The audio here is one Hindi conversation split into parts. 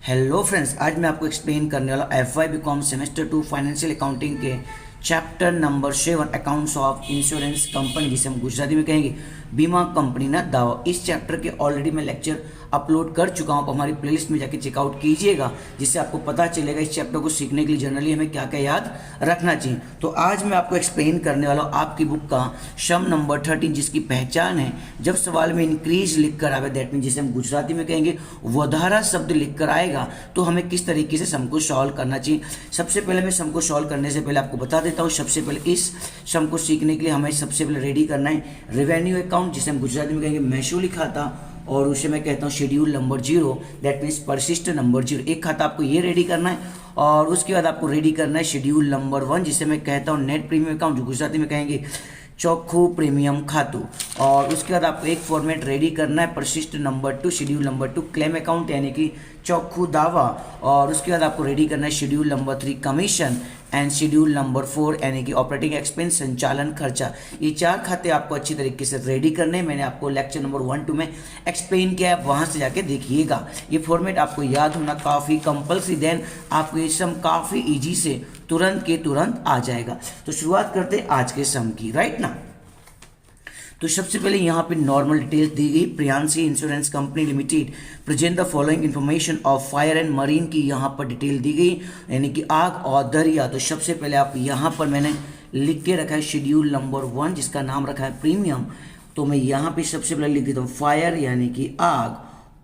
हेलो फ्रेंड्स, आज मैं आपको एक्सप्लेन करने वाला F Y B com semester 2 financial accounting के chapter number 7 accounts of insurance company, जिसे हम गुजराती में कहेंगे बीमा कंपनी ना दावा। इस चैप्टर के ऑलरेडी मैं लेक्चर अपलोड कर चुका हूँ, आप हमारी प्लेलिस्ट में जाके चेकआउट कीजिएगा, जिससे आपको पता चलेगा इस चैप्टर को सीखने के लिए जनरली हमें क्या क्या याद रखना चाहिए। तो आज मैं आपको एक्सप्लेन करने वाला हूँ आपकी बुक का सम नंबर 13, जिसकी पहचान है जब सवाल में इंक्रीज लिख कर आवे, दैट मीन जिसे हम गुजराती में कहेंगे वधारा शब्द लिख कर आएगा, तो हमें किस तरीके से सम को सॉल्व करना चाहिए। सबसे पहले मैं सम को सॉल्व करने से पहले आपको बता देता हूँ, सबसे पहले इस सम को सीखने के लिए हमें सबसे पहले रेडी करना है रेवेन्यू अकाउंट, जिसे हम गुजराती में कहेंगे महसूली खाता, और उसे मैं कहता हूँ शेड्यूल नंबर 0, दैट मीन्स परिशिष्ट नंबर 0। एक खाता आपको ये रेडी करना है, और उसके बाद आपको रेडी करना है शेड्यूल नंबर 1, जिसे मैं कहता हूँ नेट प्रीमियम अकाउंट, जो गुजराती में कहेंगे चोखू प्रीमियम खातू। और उसके बाद आपको एक फॉर्मेट रेडी करना है परिशिष्ट number 2, schedule number 2 claim account यानी कि चोखू दावा। और उसके बाद आपको रेडी करना है schedule number 3 commission, and schedule number 4 यानी कि ऑपरेटिंग एक्सपेंस संचालन खर्चा। ये 4 खाते आपको अच्छी तरीके से रेडी करने हैं। मैंने आपको लेक्चर नंबर 1-2 में एक्सप्लेन किया है, आप वहाँ से जाके देखिएगा। ये फॉर्मेट आपको याद होना काफ़ी कंपल्सरी, देन आपको ये सम काफ़ी ईजी से तुरंत के तुरंत आ जाएगा। तो शुरुआत करते हैं आज के सम की, राइट ना। तो सबसे पहले यहाँ पे नॉर्मल डिटेल्स दी गई। Priyanshi insurance company limited present the following information of fire and marine की यहाँ पर डिटेल दी गई, यानी कि आग और दरिया। तो सबसे पहले आप यहाँ पर मैंने लिख के रखा है शेड्यूल नंबर 1, जिसका नाम रखा है प्रीमियम। तो मैं यहाँ पे सबसे पहले लिख देता हूँ फायर यानी कि आग,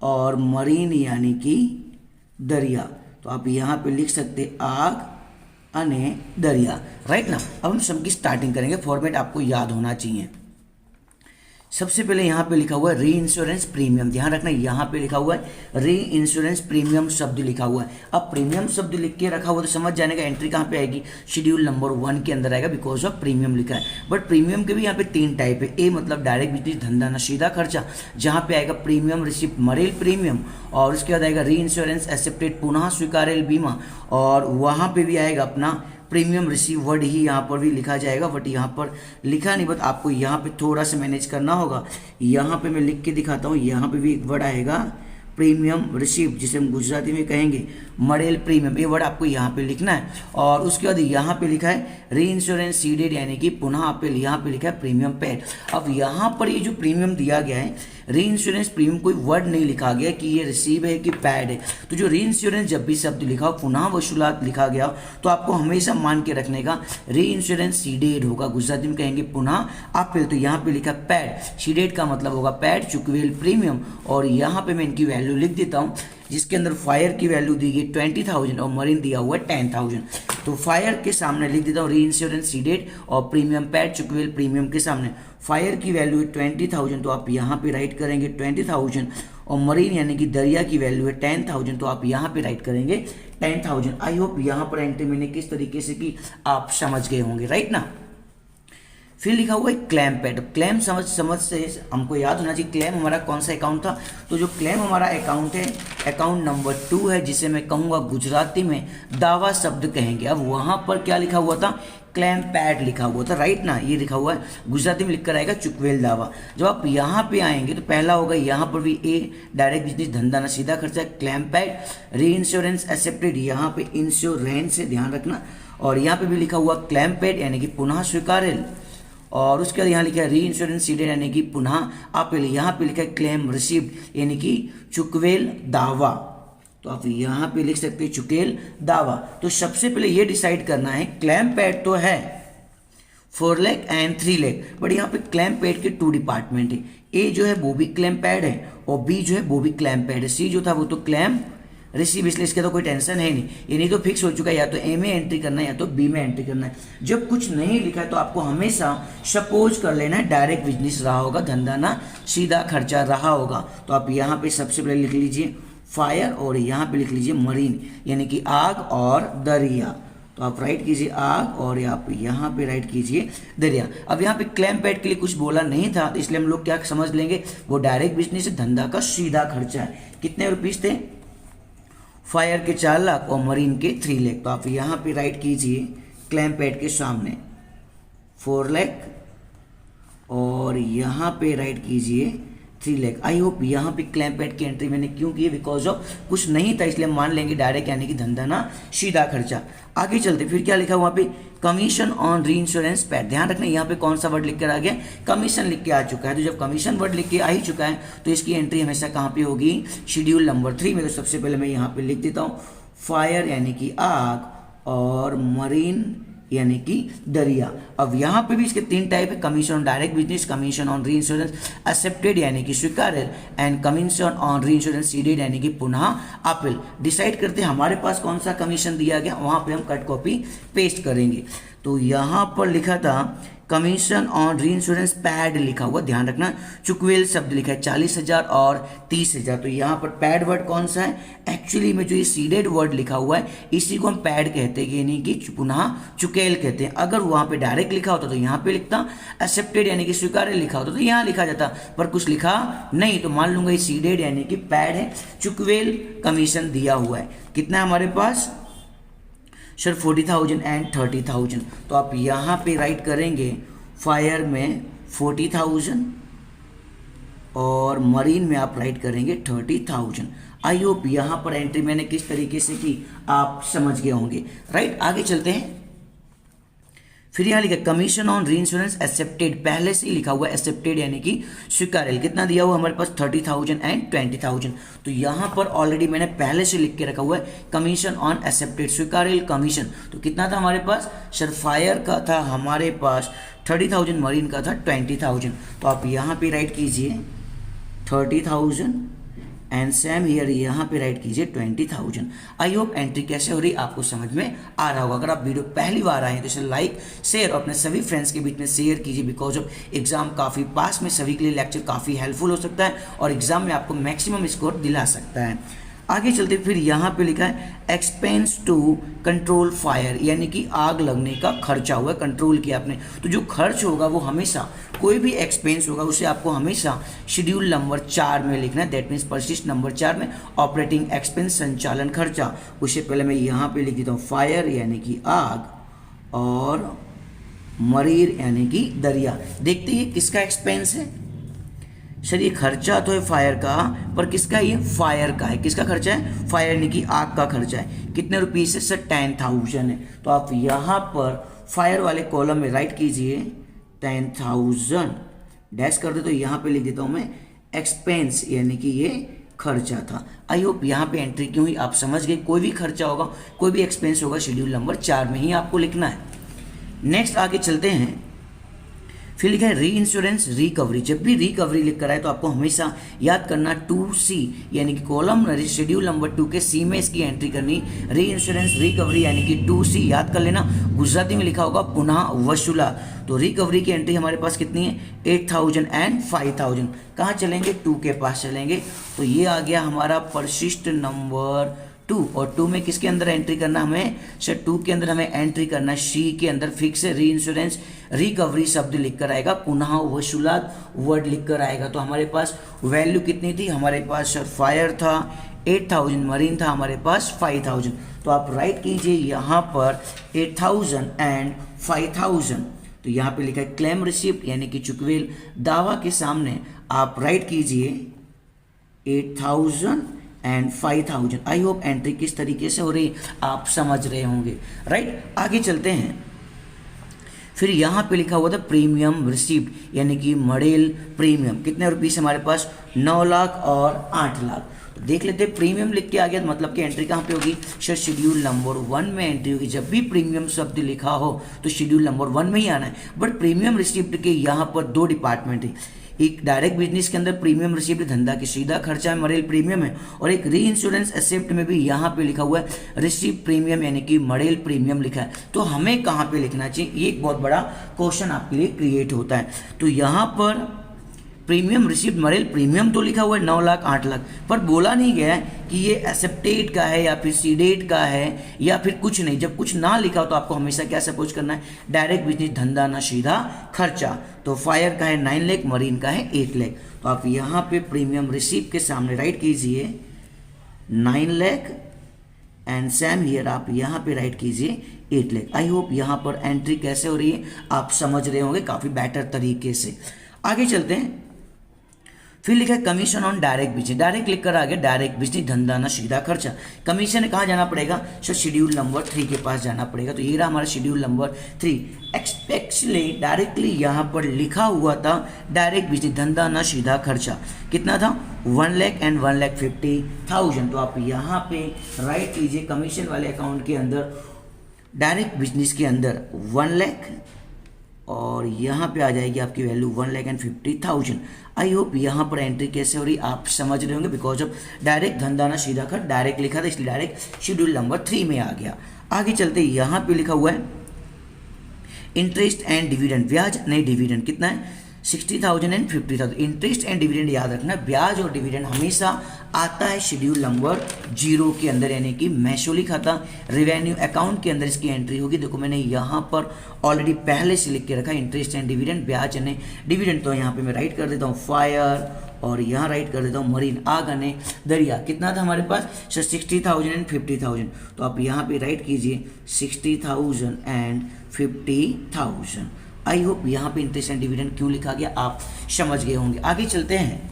और मरीन यानी कि दरिया। तो आप यहाँ पे लिख सकते आग अने दरिया, राइट ना। अब हम सम की स्टार्टिंग करेंगे, फॉर्मेट आपको याद होना चाहिए। सबसे पहले यहाँ पे लिखा हुआ है री इंश्योरेंस प्रीमियम, ध्यान रखना यहाँ पे लिखा हुआ है री इंश्योरेंस प्रीमियम शब्द लिखा हुआ है। अब प्रीमियम शब्द लिख के रखा हुआ तो समझ जाने का एंट्री कहाँ पे आएगी, शेड्यूल नंबर 1 के अंदर आएगा, बिकॉज ऑफ प्रीमियम लिखा है। बट प्रीमियम के भी यहाँ पे 3 टाइप है। ए मतलब डायरेक्ट बिजनेस धंधा ना सीधा खर्चा, जहाँ पे आएगा प्रीमियम रिसिप्ट मरेल प्रीमियम, और उसके बाद आएगा री इंश्योरेंस एक्सेप्टेड पुनः स्वीकारेल बीमा, और वहाँ पे भी आएगा अपना प्रीमियम रिसीव वर्ड ही यहाँ पर भी लिखा जाएगा, बट यहाँ पर लिखा नहीं, बट आपको यहाँ पे थोड़ा सा मैनेज करना होगा। यहाँ पे मैं लिख के दिखाता हूँ, यहाँ पे भी एक वर्ड आएगा प्रीमियम रिसीव, जिसे हम गुजराती में कहेंगे मरेल प्रीमियम, ये वर्ड आपको यहाँ पे लिखना है। और उसके बाद यहाँ पे लिखा है री इंश्योरेंस सीडेड यानी कि पुनः आप यहाँ पे लिखा है प्रीमियम पेड। अब यहाँ पर ये जो प्रीमियम दिया गया है री इंश्योरेंस प्रीमियम, कोई वर्ड नहीं लिखा गया कि ये रिसीव है कि पैड है। तो जो री इंश्योरेंस जब भी शब्द लिखा हो, पुनः वसूलात लिखा गया हो, तो आपको हमेशा मान के रखने का री इंश्योरेंस सीडेड होगा, गुजराती में कहेंगे पुनः आपेल। तो यहाँ पे लिखा पैड, सीडेड का मतलब होगा पैड चुकवेल प्रीमियम। और यहाँ पे मैं इनकी वैल्यू लिख देता हूँ, जिसके अंदर फायर की वैल्यू दी गई 20,000 और मरीन दिया हुआ है 10,000। तो फायर के सामने लिख देता हूँ री इंश्योरेंस सीडेड, और प्रीमियम पैड चुकवेल प्रीमियम के सामने फायर की वैल्यू है 20,000, तो आप यहाँ पे राइट करेंगे 20,000, और मरीन यानी कि दरिया की वैल्यू है 10,000, तो आप यहाँ पे राइट करेंगे 10,000। आई होप यहाँ पर एंट्री मैंने किस तरीके से की आप समझ गए होंगे, राइट ना। फिर लिखा हुआ है क्लेम पेड। क्लेम समझ से हमको याद होना चाहिए क्लेम हमारा कौन सा अकाउंट था। तो जो क्लेम हमारा अकाउंट है अकाउंट नंबर 2 है, जिसे मैं कहूँगा गुजराती में दावा शब्द कहेंगे। अब वहाँ पर क्या लिखा हुआ था, क्लेम पैड लिखा हुआ था, राइट ना। ये लिखा हुआ है गुजराती में लिख कर आएगा चुकवेल दावा। जब आप यहाँ पे आएंगे तो पहला होगा यहाँ पर भी ए डायरेक्ट बिजनेस धंधा ना सीधा खर्चा, क्लेम पैड री इंश्योरेंस एक्सेप्टेड, यहाँ पे इंश्योरेंस से ध्यान रखना, और यहाँ पे भी लिखा हुआ क्लेम पैड यानी कि पुनः स्वीकारेल, और उसके बाद यहाँ लिखा है री इंश्योरेंस सीडेड यानी कि पुनः आपेल। यहाँ पे लिखा है क्लेम रिसीव्ड यानी कि चुकवेल दावा, तो आप यहाँ पे लिख सकते हैं चुकेल दावा। तो सबसे पहले ये डिसाइड करना है, क्लेम पेड तो है 4 लाख एंड 3 लाख, बट यहाँ पे क्लेम पेड के 2 डिपार्टमेंट है। ए जो है वो भी क्लेम पेड है, और बी जो है वो भी क्लेम पेड है, सी जो था वो तो क्लेम रिसीव, इसलिए इसका तो कोई टेंशन है नहीं। ये नहीं तो फिक्स हो चुका है, या तो ए में एंट्री करना है या तो बी में एंट्री करना है। जब कुछ नहीं लिखा है तो आपको हमेशा सपोज कर लेना है डायरेक्ट बिजनेस रहा होगा, धंधा ना सीधा खर्चा रहा होगा। तो आप यहाँ पे सबसे पहले लिख लीजिए फायर, और यहाँ पे लिख लीजिए मरीन यानी कि आग और दरिया। तो आप राइट कीजिए आग, और आप यहाँ पे राइट कीजिए दरिया। अब यहाँ पे क्लेम पेड के लिए कुछ बोला नहीं था, तो इसलिए हम लोग क्या समझ लेंगे, वो डायरेक्ट बिजनेस धंधा का सीधा खर्चा है। कितने रुपीज थे, फायर के 4 लाख और मरीन के 3 लाख। तो आप यहाँ पे राइट कीजिए क्लेम पेड के सामने 4 लाख, और यहाँ पे राइट कीजिए 3 लाख। आई होप यहाँ पे क्लेम पेड की एंट्री मैंने क्यों की है, बिकॉज ऑफ कुछ नहीं था इसलिए मान लेंगे डायरेक्ट, यानी कि धंधा ना सीधा खर्चा। आगे चलते फिर क्या लिखा वहाँ पे, कमीशन ऑन री इंश्योरेंस पेड। ध्यान रखना यहाँ पे कौन सा वर्ड लिख कर आ गया, कमीशन लिख के आ चुका है। तो जब कमीशन वर्ड लिख के आ ही चुका है तो इसकी एंट्री हमेशा कहाँ पे होगी, शेड्यूल नंबर 3 में। तो सबसे पहले मैं यहाँ पे लिख देता हूँ फायर यानी कि आग, और मरीन यानी कि दरिया। अब यहाँ पे भी इसके 3 टाइप है, commission on direct business, commission on री इंश्योरेंस एक्सेप्टेड यानी कि स्वीकार्य, एंड कमीशन ऑन री इंश्योरेंस सीडेड यानी कि पुनः अपील। डिसाइड करते हैं हमारे पास कौन सा कमीशन दिया गया, वहाँ पे हम कट कॉपी पेस्ट करेंगे। तो यहाँ पर लिखा था कमीशन ऑन री इंश्योरेंस पैड लिखा हुआ, ध्यान रखना चुकवेल शब्द लिखा है 40,000 और 30,000। तो यहाँ पर पैड वर्ड कौन सा है, एक्चुअली में जो ये सीडेड वर्ड लिखा हुआ है इसी को हम पैड कहते हैं, यानी कि पुनः चुकेल कहते हैं। अगर वहाँ पे डायरेक्ट लिखा होता तो यहाँ पे लिखता, एक्सेप्टेड यानी कि स्वीकार्य लिखा होता तो यहाँ लिखा जाता, पर कुछ लिखा नहीं तो मान लूंगा ये सीडेड यानी कि पैड है, चुकवेल कमीशन दिया हुआ है। कितना है हमारे पास सर, 40,000 एंड 30,000। तो आप यहाँ पे राइट करेंगे फायर में 40,000 और मरीन में आप राइट करेंगे 30,000। आई होप यहाँ पर एंट्री मैंने किस तरीके से की आप समझ गए होंगे, राइट। आगे चलते हैं, फिर यहाँ लिखा कमीशन ऑन री इंश्योरेंस एक्सेप्टेड, पहले से ही लिखा हुआ एक्सेप्टेड यानी कि स्वीकार्य। कितना दिया हुआ हमारे पास 30,000 एंड 20,000। तो यहाँ पर ऑलरेडी मैंने पहले से लिख के रखा हुआ है कमीशन ऑन एक्सेप्टेड स्वीकार्य कमीशन। तो कितना था हमारे पास सर, फायर का था हमारे पास 30,000, मरीन का था 20,000। तो आप यहाँ पे राइट कीजिए 30,000 एंड सेम हियर यहाँ पे राइट कीजिए 20,000। आई होप एंट्री कैसे हो रही आपको समझ में आ रहा होगा। अगर आप वीडियो पहली बार आए हैं तो इसे लाइक शेयर और अपने सभी फ्रेंड्स के बीच में शेयर कीजिए, बिकॉज ऑफ एग्जाम काफ़ी पास में सभी के लिए लेक्चर काफ़ी हेल्पफुल हो सकता है और एग्जाम में आपको मैक्सिमम स्कोर दिला सकता है। आगे चलते फिर यहाँ पे लिखा है एक्सपेंस टू कंट्रोल फायर, यानी कि आग लगने का खर्चा हुआ, कंट्रोल किया आपने। तो जो खर्च होगा वो हमेशा, कोई भी एक्सपेंस होगा उसे आपको हमेशा शेड्यूल नंबर 4 में लिखना है। दैट मीन्स परिशिष्ट नंबर 4 में ऑपरेटिंग एक्सपेंस संचालन खर्चा। उससे पहले मैं यहाँ पे लिख देता हूँ फायर यानी कि आग और मरीर यानी कि दरिया। देखते हैं किसका एक्सपेंस है सर, ये खर्चा तो है फायर का, पर किसका, ये फायर का है। किसका खर्चा है, फायर यानी कि आग का खर्चा है। कितने रुपीस है सर, 10,000 है। तो आप यहाँ पर फायर वाले कॉलम में राइट कीजिए 10,000 डैश कर दे, तो यहाँ पे लिख देता हूँ मैं एक्सपेंस यानी कि ये खर्चा था। आई होप यहाँ पे एंट्री क्यों हुई आप समझ गए। कोई भी खर्चा होगा, कोई भी एक्सपेंस होगा, शेड्यूल नंबर 4 में ही आपको लिखना है। नेक्स्ट आगे चलते हैं, फिर लिखा है री इंश्योरेंस रिकवरी। जब भी रिकवरी लिख कर आए तो आपको हमेशा याद करना 2C यानी कि कॉलम शेड्यूल नंबर 2 के C में इसकी एंट्री करनी, री इंश्योरेंस रिकवरी यानी कि 2C याद कर लेना। गुजराती में लिखा होगा पुनः वसूला। तो रिकवरी की एंट्री हमारे पास कितनी है 8,000 एंड 5,000। कहाँ चलेंगे, 2 के पास चलेंगे। तो ये आ गया हमारा परिशिष्ट नंबर 2, और 2 में किसके अंदर एंट्री करना हमें सर, 2 के अंदर हमें एंट्री करना C के अंदर फिक्स है, री इंश्योरेंस रिकवरी शब्द लिख कर आएगा, पुनः वसूलात वर्ड लिख कर आएगा। तो हमारे पास वैल्यू कितनी थी, हमारे पास सर फायर था 8,000, मरीन था हमारे पास 5,000। तो आप राइट कीजिए यहाँ पर 8,000 एंड 5,000। तो यहाँ पे लिखा है क्लेम रिसिप्ट यानी कि चुकवेल दावा के सामने आप राइट कीजिए 8,000 एंड 5,000। आई होप एंट्री किस तरीके से हो रही आप समझ रहे होंगे, राइट। आगे चलते हैं, फिर यहाँ पे लिखा हुआ था प्रीमियम रिसीप्ट यानी कि मॉडल प्रीमियम। कितने रुपीस हमारे पास 9 लाख और 8 लाख। तो देख लेते हैं, प्रीमियम लिख के आ गया तो मतलब कि एंट्री कहाँ पे होगी सर, शेड्यूल नंबर 1 में एंट्री होगी। जब भी प्रीमियम शब्द लिखा हो तो शेड्यूल नंबर 1 में ही आना है। बट प्रीमियम रिसीप्ट के यहाँ पर 2 डिपार्टमेंट है, एक डायरेक्ट बिजनेस के अंदर प्रीमियम रिसीप्ट धंधा की सीधा खर्चा है, मॉडल प्रीमियम है, और एक री इंश्योरेंस एक्सेप्ट में भी यहाँ पे लिखा हुआ है रिसीप्ट प्रीमियम यानी कि मॉडल प्रीमियम लिखा है। तो हमें कहाँ पे लिखना चाहिए, ये एक बहुत बड़ा क्वेश्चन आपके लिए क्रिएट होता है। तो यहाँ पर प्रीमियम रिसीप्ट मॉडल प्रीमियम तो लिखा हुआ है 9 लाख 8 लाख, पर बोला नहीं गया है कि ये एक्सेप्टेड का है या फिर सीडेड का है या फिर कुछ नहीं। जब कुछ ना लिखा हो तो आपको हमेशा क्या सपोज करना है, डायरेक्ट बिजनेस धंधा ना सीधा खर्चा। तो फायर का है 9 लाख, मरीन का है 8 लाख। तो आप यहाँ पे प्रीमियम रिसीप्ट के सामने राइट कीजिए 9 लाख एंड सेम हियर आप यहाँ पे राइट कीजिए 8 लाख। आई होप यहाँ पर एंट्री कैसे हो रही है आप समझ रहे होंगे काफ़ी बेटर तरीके से। आगे चलते हैं, फिर लिखा है commission on direct business, direct लिख कर आ गया डायरेक्ट बिजनेस, धंधा ना सीधा खर्चा। कमीशन कहाँ जाना पड़ेगा सर, शेड्यूल नंबर 3 के पास जाना पड़ेगा। तो ये रहा हमारा शेड्यूल नंबर 3। एक्सपेक्टली डायरेक्टली यहाँ पर लिखा हुआ था डायरेक्ट बिजनेस धंधा ना सीधा खर्चा, कितना था 1 लाख एंड 1,50,000। तो आप यहाँ पे राइट कीजिए कमीशन वाले अकाउंट के अंदर डायरेक्ट बिजनेस के अंदर 1 लाख और यहाँ पे आ जाएगी आपकी वैल्यू 1,50,000। आई होप यहाँ पर एंट्री कैसे हो रही आप समझ रहे होंगे, बिकॉज ऑफ डायरेक्ट धंधा ना सीधा खर्च डायरेक्ट लिखा था इसलिए डायरेक्ट शेड्यूल नंबर 3 में आ गया। आगे चलते यहाँ पे लिखा हुआ है इंटरेस्ट एंड डिविडेंड, ब्याज नहीं डिविडेंड, कितना है 60,000 एंड 50,000। इंटरेस्ट एंड डिविडेंड याद रखना, ब्याज और डिविडेंड हमेशा आता है शेड्यूल नंबर 0 के अंदर, यानी कि मैशोली खाता रेवेन्यू अकाउंट के अंदर इसकी एंट्री होगी। देखो मैंने यहाँ पर ऑलरेडी पहले से लिख के रखा इंटरेस्ट एंड डिविडेंड, ब्याज यानी डिविडेंड। तो यहाँ पे मैं राइट कर देता हूँ फायर और यहाँ राइट कर देता हूँ मरीन, आग यानी दरिया। कितना था हमारे पास सर 60,000 एंड 50,000। तो आप यहाँ पे राइट कीजिए 60,000 एंड 50,000। आई होप यहाँ पे इंटरेस्ट एंड डिविडेंड क्यों लिखा गया आप समझ गए होंगे। आगे चलते हैं,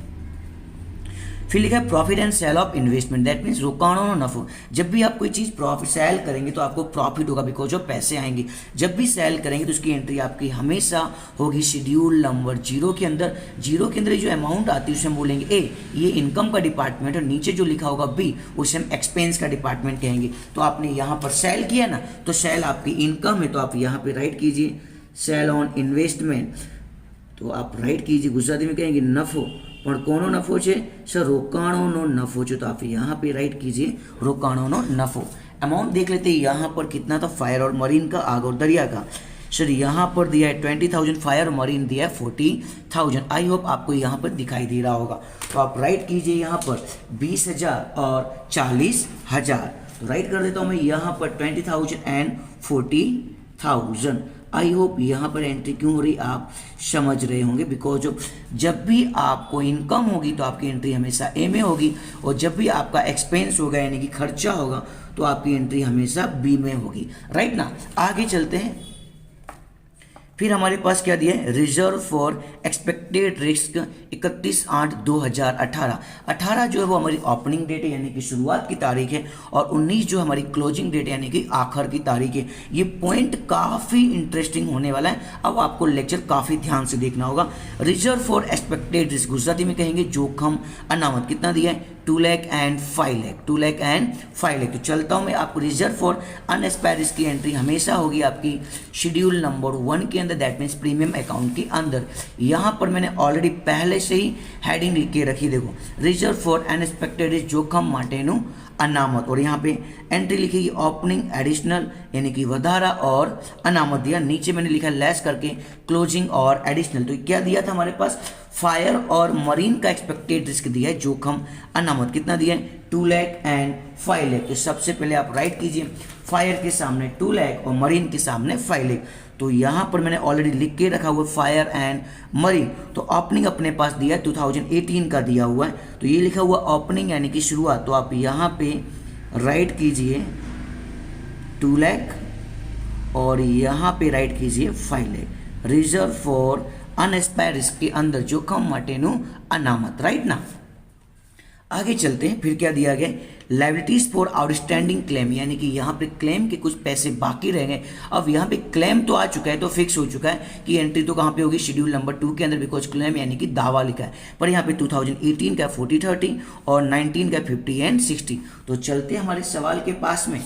फिर लिखा है profit and sale of investment, that means रोकाणों और नफो। जब भी आप कोई चीज़ प्रॉफिट सेल करेंगे तो आपको प्रॉफिट होगा बिकॉज ऑफ पैसे आएंगे। जब भी सेल करेंगे तो उसकी एंट्री आपकी हमेशा होगी शेड्यूल नंबर 0 के अंदर। 0 के अंदर जो अमाउंट आती है उसे हम बोलेंगे ए, ये इनकम का डिपार्टमेंट, और नीचे जो लिखा होगा बी उसे हम एक्सपेंस का डिपार्टमेंट कहेंगे। तो आपने यहाँ पर सेल किया ना, तो सेल आपकी इनकम है, तो आप यहाँ पे राइट कीजिए सेल ऑन इन्वेस्टमेंट। तो आप राइट कीजिए, गुजराती में कहेंगे नफो, पर कोनो नफो છે સર રોકાણોનો નફો છે। तो आप यहाँ पे राइट कीजिए रोकाणोનો नफो। अमाउंट देख लेते हैं यहाँ पर कितना था फायर और मरीन का, आग और दरिया का। सर यहाँ पर दिया है 20,000 फायर और मरीन दिया है 40,000। आई होप आपको यहाँ पर दिखाई दे रहा होगा। तो आप राइट कीजिए यहाँ पर 20,000 और 40,000। तो राइट कर देता हूँ मैं यहाँ पर 20,000 एंड 40,000। आई होप यहाँ पर एंट्री क्यों हो रही आप समझ रहे होंगे, बिकॉज ऑफ जब भी आपको इनकम होगी तो आपकी एंट्री हमेशा ए में होगी, और जब भी आपका एक्सपेंस होगा यानी कि खर्चा होगा तो आपकी एंट्री हमेशा बी में होगी। राइट ना। आगे चलते हैं, फिर हमारे पास क्या दिया है रिजर्व फॉर एक्सपेक्टेड रिस्क 31/8/2018। 18 जो है वो हमारी ओपनिंग डेट है यानी कि शुरुआत की तारीख है, और 19 जो हमारी क्लोजिंग डेट है यानी कि आखिर की तारीख है। ये पॉइंट काफ़ी इंटरेस्टिंग होने वाला है, अब आपको लेक्चर काफ़ी ध्यान से देखना होगा। Reserve for expected risk Gujarati में कहेंगे जोखम अनामत, कितना दिया है 2 लाख एंड 5 लाख, 2 लाख एंड 5 लाख। तो चलता हूँ मैं, आपको रिजर्व फॉर अनएक्सपायर्ड रिस्क की एंट्री हमेशा होगी आपकी शेड्यूल नंबर 1 के अंदर, दैट मीन्स प्रीमियम अकाउंट के अंदर। यहाँ पर मैंने ऑलरेडी पहले से ही हेडिंग लिख के रखी, देखो रिजर्व फॉर अनएक्सपेक्टेड रिस्क जोखम माटेनु अनामत, और यहाँ पे एंट्री लिखेगी ओपनिंग एडिशनल यानी कि वधारा और अनामत दिया, नीचे मैंने लिखा लेस करके क्लोजिंग और एडिशनल। तो क्या दिया था हमारे पास फायर और मरीन का एक्सपेक्टेड रिस्क दिया है जोखम अनामत, कितना दिया है 2 लाख एंड 5 लाख। तो सबसे पहले आप राइट कीजिए फायर के सामने 2 लाख और मरीन के सामने 5 लाख। तो यहाँ पर मैंने ऑलरेडी लिख के रखा हुआ फायर एंड मरीन। तो ओपनिंग अपने पास दिया है 2018 का दिया हुआ है, तो ये लिखा हुआ ओपनिंग यानी कि शुरुआत। तो आप यहाँ पे राइट कीजिए 2 लाख और यहाँ पे राइट कीजिए 5 lakh. Reserve for unexpired risk के अंदर जोखम माटेनु अनामत। राइट ना। आगे चलते हैं, फिर क्या दिया गया लाइबिलिटीज फॉर आउटस्टैंडिंग क्लेम, यानी कि यहाँ पे क्लेम के कुछ पैसे बाकी रह गए। अब यहाँ पे क्लेम तो आ चुका है, तो फिक्स हो चुका है कि एंट्री तो कहाँ पे होगी शेड्यूल नंबर 2 के अंदर, बिकॉज क्लेम यानी कि दावा लिखा है। पर यहाँ पे 2018 का 40/30 और 19 का 50 एंड 60। तो चलते हैं हमारे सवाल के पास में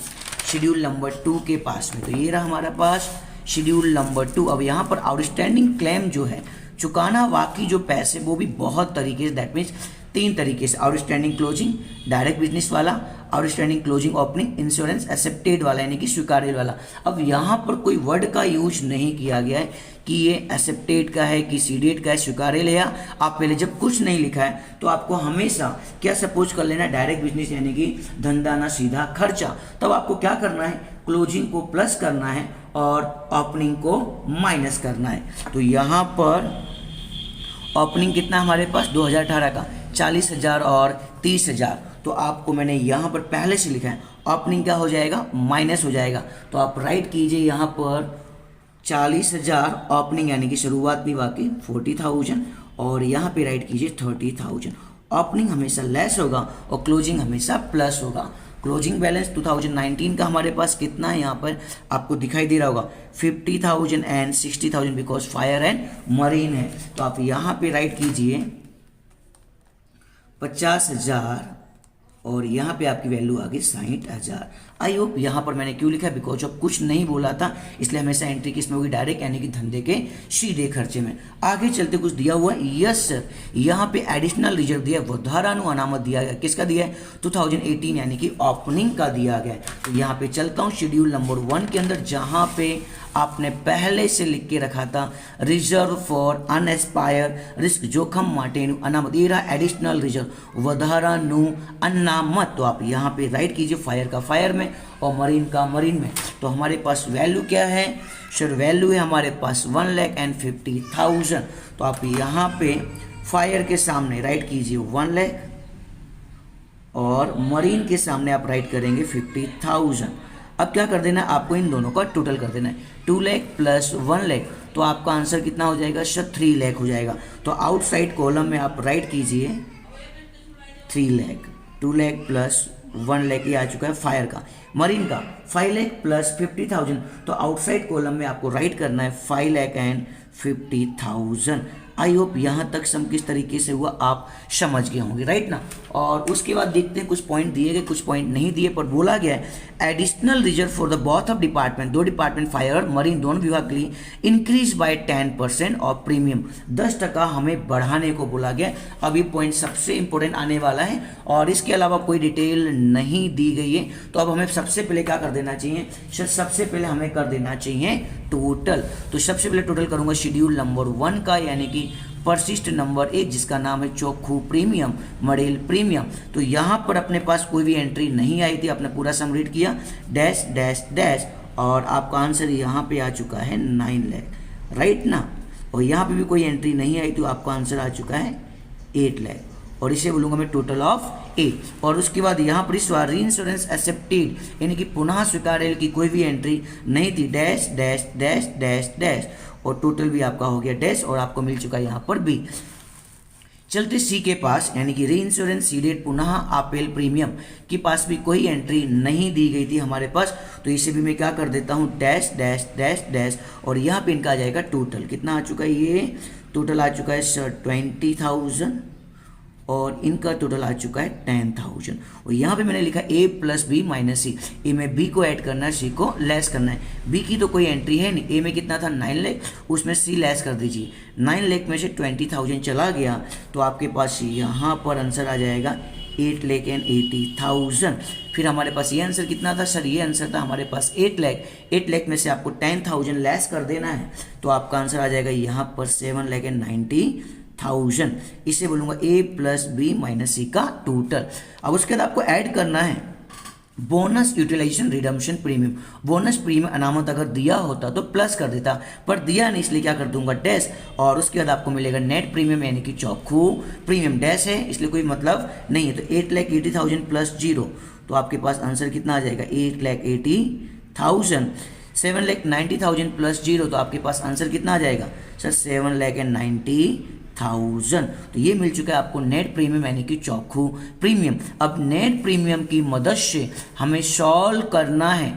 शेड्यूल नंबर 2 के पास में। तो ये रहा हमारा पास शेड्यूल नंबर 2। अब यहाँ पर आउटस्टैंडिंग क्लेम जो है चुकाना बाकी जो पैसे वो भी बहुत तरीके से, दैट मीन्स 3 तरीके से, आउटस्टैंडिंग क्लोजिंग डायरेक्ट बिजनेस वाला, outstanding closing opening, insurance accepted वाला यानी कि स्वीकार्य वाला। अब यहाँ पर कोई वर्ड का यूज नहीं किया गया है कि ये एक्सेप्टेड का है कि सीडेड का है, स्वीकार्य लिया। आप पहले जब कुछ नहीं लिखा है तो आपको हमेशा क्या सपोज कर लेना डायरेक्ट बिजनेस यानी कि धंधा ना सीधा खर्चा। तब आपको क्या करना है क्लोजिंग को प्लस करना है और ओपनिंग को माइनस करना है। तो यहाँ पर ओपनिंग कितना हमारे पास 2018 का 40,000 और 30,000। तो आपको मैंने यहाँ पर पहले से लिखा है ओपनिंग क्या हो जाएगा माइनस हो जाएगा। तो आप राइट कीजिए यहाँ पर 40,000 ओपनिंग यानी कि शुरुआत नहीं बाकी 40,000 और यहाँ पे राइट कीजिए 30,000। ओपनिंग हमेशा लेस होगा और क्लोजिंग हमेशा प्लस होगा। क्लोजिंग बैलेंस 2019 का हमारे पास कितना है, यहाँ पर आपको दिखाई दे रहा होगा 50,000 and 60,000 because fire and marine है। तो आप यहाँ पे राइट कीजिए 50,000 और यहाँ पे आपकी वैल्यू आ गई 60,000। आई होप यहाँ पर मैंने क्यों लिखा है, बिकॉज ऑफ कुछ नहीं बोला था, इसलिए हमेशा एंट्री किसमें होगी, डायरेक्ट यानी कि धंधे के सीधे खर्चे में। आगे चलते कुछ दिया हुआ है, यस सर, यहाँ पे एडिशनल रिजर्व दिया है, वधारानु अनामत दिया गया, किसका दिया है 2018 यानी कि ओपनिंग का दिया गया है। तो यहाँ पे चलता हूँ शेड्यूल नंबर 1 के अंदर, जहाँ पे आपने पहले से लिख के रखा था रिजर्व फॉर अनएस्पायर रिस्क, जोखम माटेनु अनामत, ये रहा एडिशनल रिजर्व वधारानु अनामत। तो आप यहाँ पे राइट कीजिए फायर का फायर में और मरीन का मरीन में। तो हमारे पास वैल्यू क्या है सर, वैल्यू है हमारे पास 1,50,000। तो आप यहाँ पे फायर के सामने राइट कीजिए 1 लाख और मरीन के सामने आप राइट करेंगे 50,000। अब क्या कर देना है, आपको इन दोनों का टोटल कर देना है, 2 लाख प्लस 1 लाख। तो आपका आंसर कितना हो जाएगा सर, 3 लाख हो जाएगा। तो आउटसाइड कॉलम में आप राइट कीजिए 3 लाख, 2 लाख प्लस 1 लाख ये आ चुका है फायर का। मरीन का 5 लाख प्लस 50,000। तो आउटसाइड कॉलम में आपको राइट करना है 5 लाख एंड 50,000। आई होप यहाँ तक सम किस तरीके से हुआ आप समझ गए होंगे, राइट ना। और उसके बाद देखते हैं, कुछ पॉइंट दिए गए, कुछ पॉइंट नहीं दिए, पर बोला गया है additional reserve for the both of department, दो डिपार्टमेंट फायर और मरीन दोनों विभाग के लिए इंक्रीज बाय 10% और प्रीमियम 10% हमें बढ़ाने को बोला गया। अब ये पॉइंट सबसे इंपॉर्टेंट आने वाला है और इसके अलावा कोई डिटेल नहीं दी गई है। तो अब हमें सबसे पहले क्या कर देना चाहिए सर, सबसे पहले हमें कर देना चाहिए टोटल। तो सबसे पहले टोटल करूंगा शेड्यूल नंबर 1 का, यानी कि परसिस्ट नंबर 1 जिसका नाम है चोखू प्रीमियम मडेल प्रीमियम। तो यहाँ पर अपने पास कोई भी एंट्री नहीं आई थी, आपने पूरा सम रीड किया डैश डैश डैश और आपका आंसर यहाँ पे आ चुका है 9 लाख, राइट ना। और यहाँ पे भी कोई एंट्री नहीं आई तो आपका आंसर आ चुका है 8 लाख और इसे बोलूँगा मैं टोटल ऑफ 8। और उसके बाद यहाँ पर इस बार री इंश्योरेंस एक्सेप्टेड यानी कि पुनः स्वीकार्य की कोई भी एंट्री नहीं थी, dash dash dash dash dash और टोटल भी आपका हो गया डैश और आपको मिल चुका है यहाँ पर बी। चलते सी के पास, यानी कि री इंश्योरेंस सीडेड पुनः आपेल प्रीमियम के पास भी कोई एंट्री नहीं दी गई थी हमारे पास। तो इसे भी मैं क्या कर देता हूँ डैश डैश डैश डैश और यहाँ पे इनका आ जाएगा टोटल कितना आ चुका है, ये टोटल आ चुका है सर 20,000 और इनका टोटल आ चुका है 10,000। और यहाँ पे मैंने लिखा a प्लस बी माइनस सी, ए में b को ऐड करना है, सी को लेस करना है। b की तो कोई एंट्री है नहीं, a में कितना था 9 लाख, उसमें c लेस कर दीजिए, 9 लाख में से 20,000 चला गया तो आपके पास यहाँ पर आंसर आ जाएगा 8,80,000। फिर हमारे पास ये आंसर कितना था सर, ये आंसर था हमारे पास 8 लाख। 8 लाख में से आपको 10,000 लेस कर देना है तो आपका आंसर आ जाएगा यहाँ पर 7,90,000। इसे बोलूंगा a plus B minus C का टोटल। अब उसके बाद आपको ऐड करना है bonus utilisation redemption premium. Bonus premium अनामत अगर दिया होता तो प्लस कर देता, पर दिया नहीं इसलिए क्या कर दूंगा डैश और उसके बाद आपको मिलेगा नेट प्रीमियम यानी कि चौखू प्रीमियम, डैश है इसलिए कोई मतलब नहीं है। तो 8,80,000 प्लस 0 तो आपके पास आंसर कितना आ जाएगा 8,80,000। 7,90,000 प्लस 0 तो आपके पास आंसर कितना आ जाएगा सर 7,90,000। तो ये मिल चुका है आपको नेट प्रीमियम यानी कि चौखू प्रीमियम। अब नेट प्रीमियम की मदद से हमें सॉल्व करना है,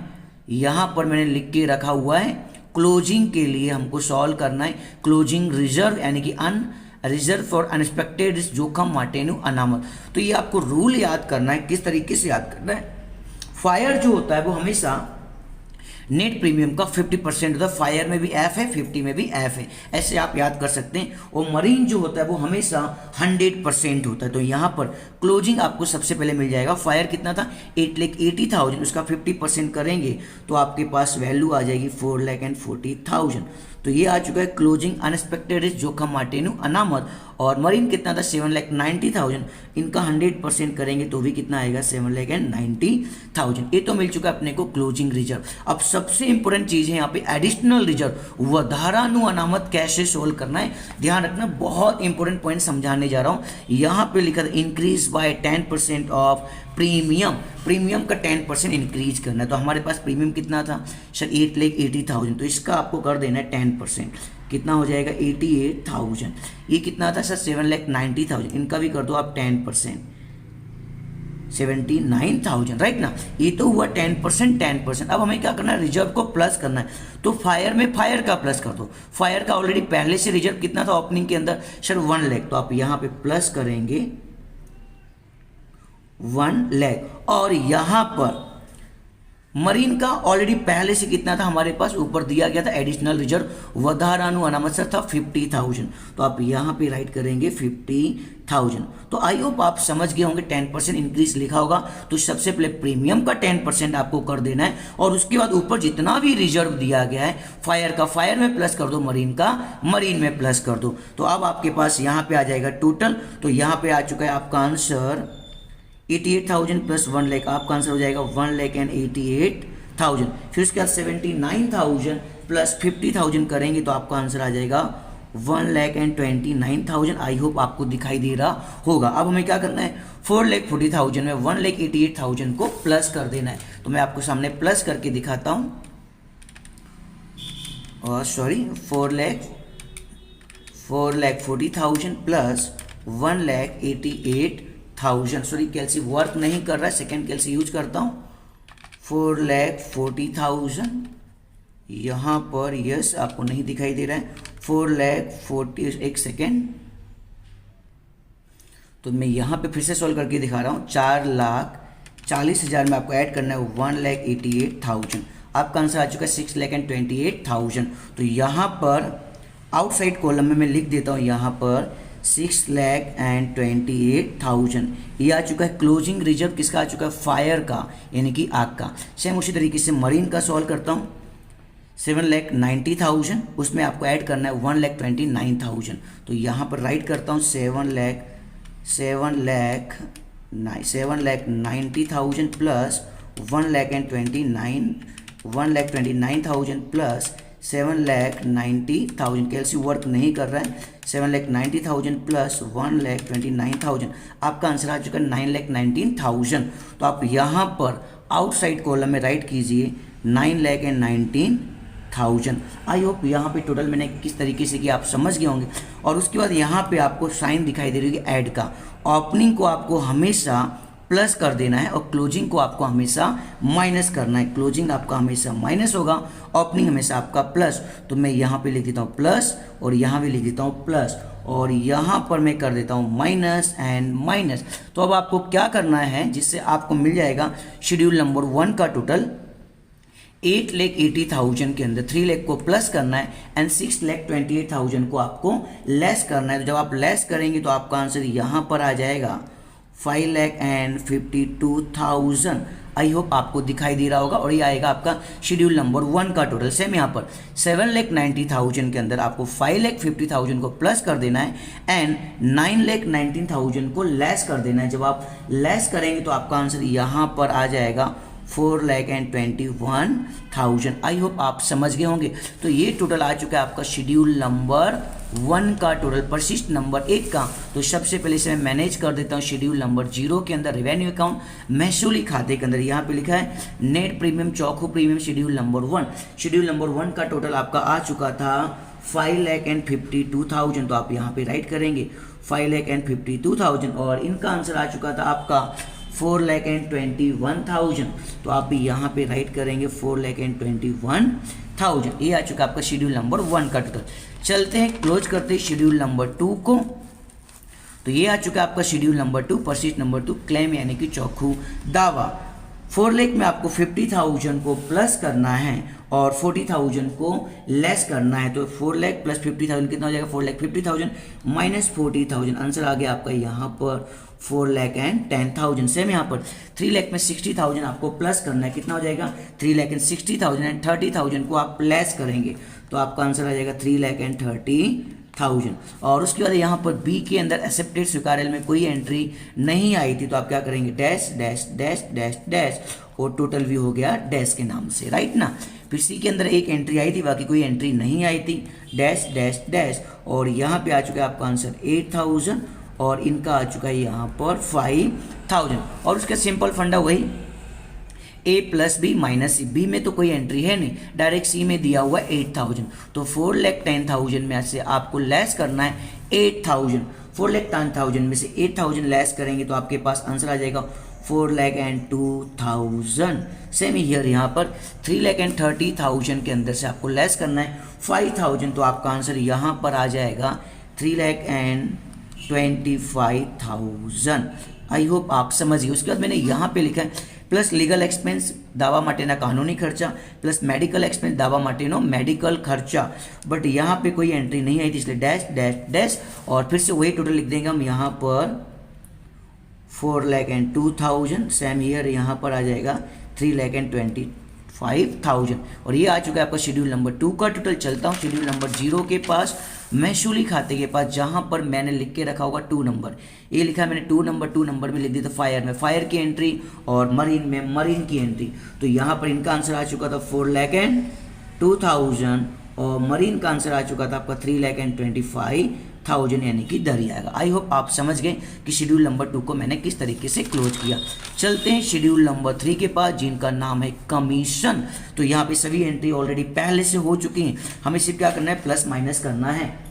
यहाँ पर मैंने लिख के रखा हुआ है क्लोजिंग के लिए हमको सॉल्व करना है क्लोजिंग रिजर्व यानी कि रिजर्व फॉर अनएक्सपेक्टेड जोखम माटेनु अनामत। तो ये आपको रूल याद करना है, किस तरीके से याद करना है। फायर जो होता है वो हमेशा नेट प्रीमियम का 50% होता है, फायर में भी एफ है 50 में भी एफ है, ऐसे आप याद कर सकते हैं। और मरीन जो होता है वो हमेशा 100% होता है। तो यहाँ पर क्लोजिंग आपको सबसे पहले मिल जाएगा, फायर कितना था 8,80,000, उसका 50% करेंगे तो आपके पास वैल्यू आ जाएगी 4,40,000। तो ये आ चुका है क्लोजिंग अनएक्सपेक्टेड रिस्क जोखम माटेनु अनामत। और मरीन कितना था 7,90,000, इनका 100% करेंगे तो भी कितना आएगा 7,90,000। ये तो मिल चुका है अपने को क्लोजिंग रिजर्व। अब सबसे इंपॉर्टेंट चीज़ है यहाँ पे एडिशनल रिजर्व वधारानु अनामत कैसे सोल्व करना है, ध्यान रखना, बहुत इंपॉर्टेंट पॉइंट समझाने जा रहा हूँ। यहाँ पे लिखा था increase by 10% of premium, premium का 10% इंक्रीज करना है। तो हमारे पास प्रीमियम कितना था सर 8,80,000, तो इसका आपको कर देना है 10%। कितना हो जाएगा 88,000। ये कितना था सर 7,90,000, इनका भी कर दो आप 10%, 79,000 राइट ना। ये तो हुआ 10%, 10%। अब हमें क्या करना है, रिजर्व को प्लस करना है। तो फायर में फायर का प्लस कर दो। फायर का ऑलरेडी पहले से रिजर्व कितना था ओपनिंग के अंदर सर 1 लाख, तो आप यहाँ पे प्लस करेंगे 1 लाख। और यहाँ पर मरीन का ऑलरेडी पहले से कितना था हमारे पास ऊपर दिया गया था एडिशनल रिजर्व वधारानु अनामत सर था 50,000, तो आप यहाँ पे राइट करेंगे 50,000। तो आई होप आप समझ गए होंगे 10% इंक्रीज लिखा होगा तो सबसे पहले प्रीमियम का 10% आपको कर देना है और उसके बाद ऊपर जितना भी रिजर्व दिया गया है फायर का फायर में प्लस कर दो, मरीन का मरीन में प्लस कर दो। तो अब आपके पास यहाँ पे आ जाएगा टोटल। तो यहाँ पे आ चुका है आपका आंसर 88,000 प्लस 1 लाख, आपका आंसर हो जाएगा 1,88,000। फिर उसके बाद 79,000 प्लस 50,000 करेंगे तो आपका आंसर आ जाएगा 1,29,000। आई होप आपको दिखाई दे रहा होगा। अब हमें क्या करना है, 4,40,000 में 1,88,000 को प्लस कर देना है। तो मैं आपको सामने प्लस करके दिखाता हूँ, और सॉरी 4,40,000 प्लस 1,88,000, सॉरी कैलसी वर्क नहीं कर रहा है, सेकेंड कैलसी यूज करता हूँ। 4,40,000 यहाँ पर यस आपको नहीं दिखाई दे रहा है, 4,40,000 एक सेकेंड, तो मैं यहाँ पे फिर से सॉल्व करके दिखा रहा हूँ। 4,40,000 में आपको ऐड करना है 1,88,000, आपका आंसर आ चुका है 6,28,000। तो यहाँ पर आउटसाइड कॉलम में मैं लिख देता हूँ यहाँ पर 6,28,000 ये आ चुका है। क्लोजिंग रिजर्व किसका आ चुका है, फायर का यानी कि आग का। सेम उसी तरीके से मरीन का सॉल्व करता हूँ, 7,90,000 उसमें आपको ऐड करना है 1,29,000। तो यहाँ पर राइट करता हूँ 7,90,000 प्लस 1,29,000 प्लस 7,90,000, कैलसी वर्क नहीं कर रहा है, 7,90,000 प्लस 1,29,000, आपका आंसर आ चुका है 9,19,000। तो आप यहाँ पर आउटसाइड कॉलम में राइट कीजिए 9,19,000। आई होप यहाँ पे टोटल मैंने किस तरीके से किया आप समझ गए होंगे। और उसके बाद यहाँ पे आपको साइन दिखाई दे रही है ऐड का। ओपनिंग को आपको हमेशा प्लस कर देना है और क्लोजिंग को आपको हमेशा माइनस करना है। क्लोजिंग आपका हमेशा माइनस होगा, ओपनिंग हमेशा आपका प्लस। तो मैं यहाँ पे लिख देता हूँ प्लस और यहाँ भी लिख देता हूँ प्लस और यहाँ पर मैं कर देता हूँ माइनस एंड माइनस। तो अब आपको क्या करना है जिससे आपको मिल जाएगा शेड्यूल नंबर 1 का टोटल 8,80,000 के अंदर 3 लाख को प्लस करना है एंड 6,28,000 को आपको लेस करना है। तो जब आप लेस करेंगे तो आपका आंसर यहाँ पर आ जाएगा 5,52,000। आई होप आपको दिखाई दे रहा होगा और ये आएगा आपका शेड्यूल नंबर 1 का टोटल। सेम यहाँ पर 7,90,000 के अंदर आपको 5,50,000 को प्लस कर देना है एंड 9,19,000 को लेस कर देना है। जब आप लेस करेंगे तो आपका आंसर यहाँ पर आ जाएगा 4,21,000। आई होप आप समझ गए होंगे। तो ये टोटल आ चुका है आपका शेड्यूल नंबर 1 का टोटल परसिस्ट नंबर 1 का। तो सबसे पहले से मैं मैनेज कर देता हूँ शेड्यूल नंबर 0 के अंदर रेवेन्यू अकाउंट महसूली खाते के अंदर। यहाँ पे लिखा है नेट प्रीमियम चौखो premium schedule number 1। Schedule number 1 का टोटल आपका आ चुका था 5,52,000। तो आप यहाँ पे राइट करेंगे 5,52,000 और इनका आंसर आ चुका था आपका 4,21,000। तो आप यहाँ पे राइट करेंगे 4,21,000। ये आ चुका आपका शेड्यूल नंबर 1 का टोटल। चलते हैं क्लोज करते हैं शेड्यूल नंबर 2 को। तो ये आ चुका आपका schedule number 2 persist number 2 claim यानी कि चौखू दावा। 4 लाख में आपको 50,000 को प्लस करना है और 40,000 को लेस करना है। तो 4 लाख प्लस 50,000 कितना हो जाएगा, 4,50,000 माइनस 40,000। आंसर आ गया आपका यहाँ पर 4,10,000। सेम यहाँ पर 3 लाख में 60,000 आपको प्लस करना है, कितना हो जाएगा 3,60,000 एंड 30,000 को आप लेस करेंगे तो आपका आंसर आ जाएगा 3,30,000। और उसके बाद यहाँ पर बी के अंदर एक्सेप्टेड स्वीकार्य में कोई एंट्री नहीं आई थी तो आप क्या करेंगे dash dash dash dash dash और टोटल भी हो गया डैश के नाम से, राइट ना। फिर सी के अंदर एक एंट्री आई थी बाकी कोई एंट्री नहीं आई थी, डैश डैश डैश और यहाँ पे आ चुका है आपका आंसर 8,000 और इनका आ चुका है यहाँ पर 5,000। और उसका सिंपल फंडा वही ए प्लस बी माइनस सी, बी में तो कोई एंट्री है नहीं, डायरेक्ट सी में दिया हुआ है 8,000, तो 4,10,000 में से आपको लेस करना है 8,000, 4,10,000 में से 8,000 लेस करेंगे तो आपके पास आंसर आ जाएगा 4,02,000। सेम हियर यहाँ पर 3,30,000 के अंदर से आपको लेस करना है 5,000, तो आपका आंसर यहाँ पर आ जाएगा 3,25,000। आई होप आप समझिए। उसके बाद मैंने यहाँ पे लिखा है प्लस लीगल एक्सपेंस दावा माटेना कानूनी खर्चा प्लस मेडिकल एक्सपेंस दावा माटेनो मेडिकल खर्चा, बट यहाँ पे कोई एंट्री नहीं आई थी इसलिए डैश डैश डैश, और फिर से वही टोटल लिख देंगे हम यहाँ पर 4,02,000। सेम ईयर यहाँ पर आ जाएगा 3,25,000, और ये आ चुका है आपका शेड्यूल नंबर 2 का टोटल। चलता हूँ शेड्यूल नंबर 0 के पास, महसूली खाते के पास, जहाँ पर मैंने लिख के रखा होगा 2 नंबर, ये लिखा है मैंने 2 नंबर में लिख दिया था फायर में फायर की एंट्री और मरीन में मरीन की एंट्री, तो यहाँ पर इनका आंसर आ चुका था 4,02,000 और मरीन का आंसर आ चुका था आपका 3,25,000 यानी कि दरिया आएगा। आई होप आप समझ गए कि शेड्यूल नंबर 2 को मैंने किस तरीके से क्लोज किया। चलते हैं शेड्यूल नंबर 3 के पास जिनका नाम है कमीशन। तो यहाँ पे सभी एंट्री ऑलरेडी पहले से हो चुकी हैं, हमें सिर्फ क्या करना है प्लस माइनस करना है।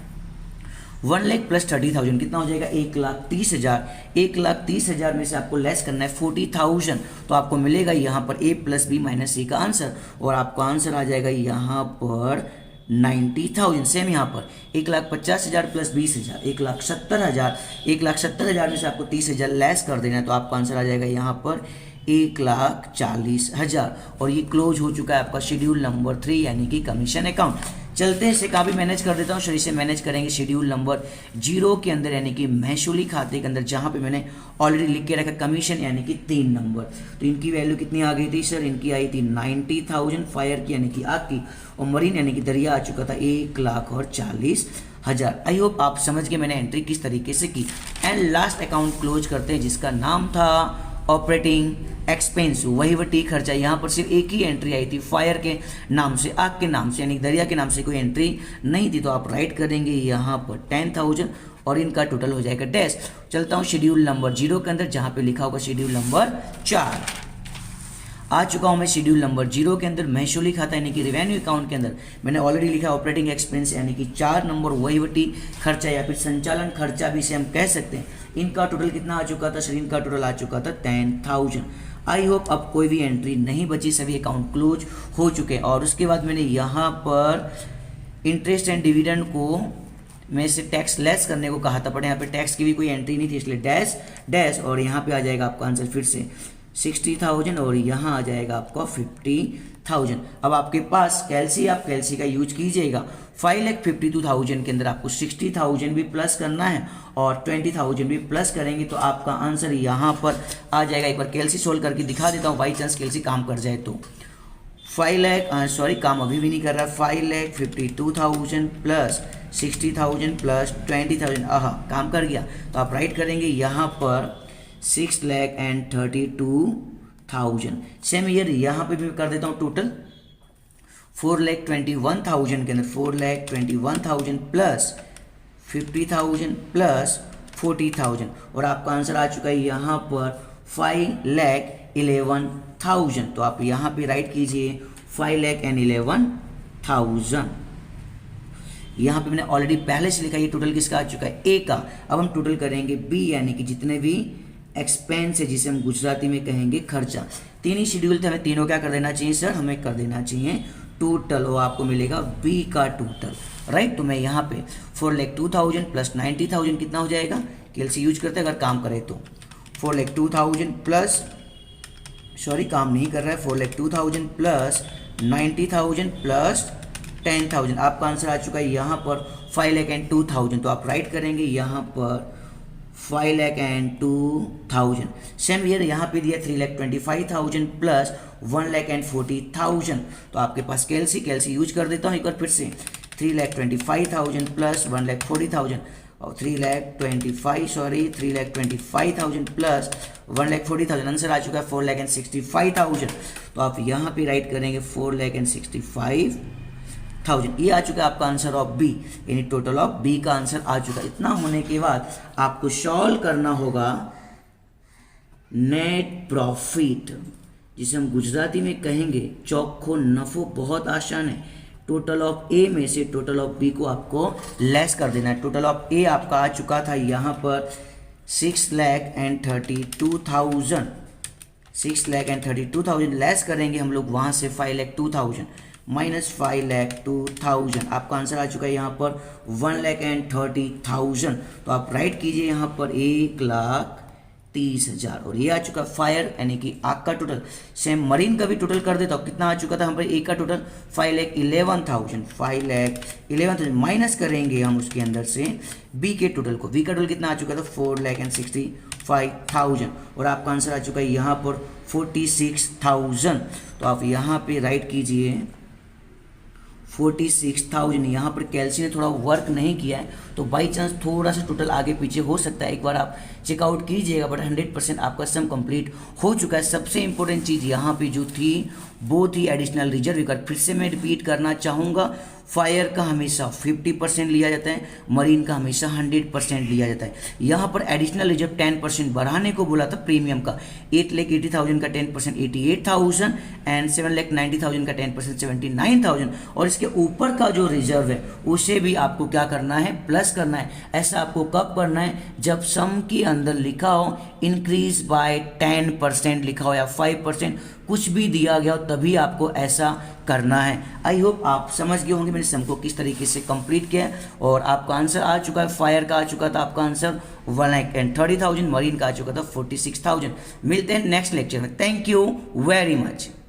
1 लाख प्लस 30,000 कितना हो जाएगा 1,30,000। 1,30,000 में से आपको लेस करना है 40,000, तो आपको मिलेगा यहाँ पर ए प्लस बी माइनस सी का आंसर, और आपका आंसर आ जाएगा यहाँ पर 90,000। सेम यहाँ पर 1,50,000 प्लस 20,000 1,70,000। 1,70,000 में से आपको 30,000 लेस कर देना है, तो आपका आंसर आ जाएगा यहाँ पर 1,40,000, और ये क्लोज हो चुका है आपका शेड्यूल नंबर 3 यानी कि कमीशन अकाउंट। चलते हैं इसे कहाँ भी मैनेज कर देता हूँ, शरीर से मैनेज करेंगे शेड्यूल नंबर 0 के अंदर यानी कि महसूली खाते के अंदर, जहाँ पे मैंने ऑलरेडी लिख के रखा कमीशन यानी कि 3 नंबर। तो इनकी वैल्यू कितनी आ गई थी सर, इनकी आई थी 90,000, फायर की यानी कि आग की, और मरीन यानी कि दरिया आ चुका था 1,40,000। आई होप आप समझ गए मैंने एंट्री किस तरीके से की। एंड लास्ट अकाउंट क्लोज करते हैं जिसका नाम था ऑपरेटिंग एक्सपेंस, वहीवटी खर्चा। यहाँ पर सिर्फ एक ही एंट्री आई थी फायर के नाम से, आग के नाम से यानी दरिया के नाम से कोई एंट्री नहीं थी, तो आप राइट करेंगे यहाँ पर 10,000 और इनका टोटल हो जाएगा डैश। चलता हूँ शेड्यूल नंबर 0 के अंदर जहाँ पे लिखा होगा शेड्यूल नंबर 4। आ चुका हूँ मैं शेड्यूल नंबर 0 के अंदर महसूली खाता यानी कि रेवेन्यू अकाउंट के अंदर मैंने ऑलरेडी लिखा ऑपरेटिंग एक्सपेंस यानी कि 4 नंबर वहीवटी खर्चा या फिर संचालन खर्चा भी से हम कह सकते हैं। इनका टोटल कितना आ चुका था सर, इनका टोटल आ चुका था 10,000। आई होप अब कोई भी एंट्री नहीं बची, सभी अकाउंट क्लोज हो चुके हैं। और उसके बाद मैंने यहाँ पर इंटरेस्ट एंड डिविडेंड को में से टैक्स लेस करने को कहा था, बट यहाँ पे टैक्स की भी कोई एंट्री नहीं थी इसलिए डैश डैश, और यहाँ पे आ जाएगा आपका आंसर फिर से 60,000 और यहाँ आ जाएगा आपका 50,000। अब आपके पास कैलसी, आप कैलसी का यूज कीजिएगा। 5,52,000 के अंदर आपको 60,000 भी प्लस करना है और 20,000 भी प्लस करेंगे तो आपका आंसर यहाँ पर आ जाएगा। एक बार कैलसी सोल्व करके दिखा देता हूँ, बाई चांस कैलसी काम कर जाए तो। 5 लाख सॉरी काम अभी भी नहीं कर रहा, 5,52,000 प्लस 60,000 प्लस 20,000, काम कर गया। तो आप राइट करेंगे यहाँ पर 6,32,000। सेम ईयर यहाँ पे भी कर देता हूँ टोटल 4,21,000 के अंदर 4,21,000 प्लस 50,000 प्लस 40,000, और आपका आंसर आ चुका है यहाँ पर 5,11,000। तो आप यहाँ पे राइट कीजिए 5,11,000। यहाँ पे मैंने ऑलरेडी पहले से लिखा, ये टोटल किसका आ चुका है ए का। अब हम टोटल करेंगे बी यानी कि जितने भी एक्सपेंस है जिसे हम गुजराती में कहेंगे खर्चा। 3 ही शेड्यूल थे, हमें तीनों क्या कर देना चाहिए सर, हमें कर देना चाहिए टोटल, और आपको मिलेगा बी का टोटल, राइट। तो मैं यहाँ पे 4,02,000 प्लस 90,000 कितना हो जाएगा, कैलसी यूज करते हैं अगर काम करे तो 4,02,000 प्लस सॉरी काम नहीं कर रहा है 4,02,000 प्लस 90,000 प्लस 10,000। आपका आंसर आ चुका है यहाँ पर 5,02,000। तो आप राइट करेंगे यहाँ पर 5,02,000। सेम ईयर यहाँ पे दिया 3,25,000 प्लस 1,40,000। तो आपके पास कैलसी यूज कर देता हूँ एक बार फिर से 3,25,000 प्लस 1,40,000 और 3,25,000 प्लस 1,40,000। आंसर आ चुका है 4,65,000। तो आप यहाँ पे राइट करेंगे 4,65,000। ये आ चुका है आपका आंसर ऑफ बी, यानी टोटल ऑफ बी का आंसर आ चुका है। इतना होने के बाद आपको सॉल्व करना होगा नेट प्रॉफिट जिसे हम गुजराती में कहेंगे चोखो नफो, बहुत आसान है। टोटल ऑफ ए में से टोटल ऑफ बी को आपको लेस कर देना है। टोटल ऑफ ए आपका आ चुका था यहाँ पर 6,32,000, 6,32,000 लेस करेंगे हम लोग वहाँ से 5,02,000 माइनस 5,02,000, आपका आंसर आ चुका है यहाँ पर 1,30,000। तो आप राइट कीजिए यहाँ पर 1,30,000 और ये आ चुका फायर यानी कि आग का टोटल। सेम मरीन का भी टोटल कर देता हूँ, कितना आ चुका था यहाँ पर ए का टोटल 5,11,000, 5,11,000 माइनस करेंगे हम उसके अंदर से बी के टोटल को। बी का टोटल कितना आ चुका था 4,65,000 और आपका आंसर आ चुका है यहाँ पर 46,000। तो आप यहाँ पे राइट कीजिए 46,000। यहाँ पर कैलसी ने थोड़ा वर्क नहीं किया है तो बाई चांस थोड़ा सा टोटल आगे पीछे हो सकता है, एक बार आप चेकआउट कीजिएगा, बट 100% आपका सम कंप्लीट हो चुका है। सबसे इंपॉर्टेंट चीज़ यहाँ पे जो थी वो थी एडिशनल रिजर्व रिकॉर्ड। फिर से मैं रिपीट करना चाहूँगा, फायर का हमेशा 50% लिया जाता है, मरीन का हमेशा 100% लिया जाता है। यहाँ पर एडिशनल रिजर्व 10% बढ़ाने को बोला था प्रीमियम का, 8,80,000 का 10% 88,000 एंड 7,90,000 का 10% 79,000 और इसके ऊपर का जो रिजर्व है उसे भी आपको क्या करना है, प्लस करना है। ऐसा आपको कब करना है, जब सम के अंदर लिखा हो इंक्रीज बाय 10% लिखा हो या 5% कुछ भी दिया गया हो, तभी आपको ऐसा करना है। आई होप आप समझ गए होंगे मैंने सम को किस तरीके से कंप्लीट किया है और आपका आंसर आ चुका है। फायर का आ चुका था आपका आंसर 1,30,000, मरीन का आ चुका था 46,000। मिलते हैं नेक्स्ट लेक्चर में। Thank you very much.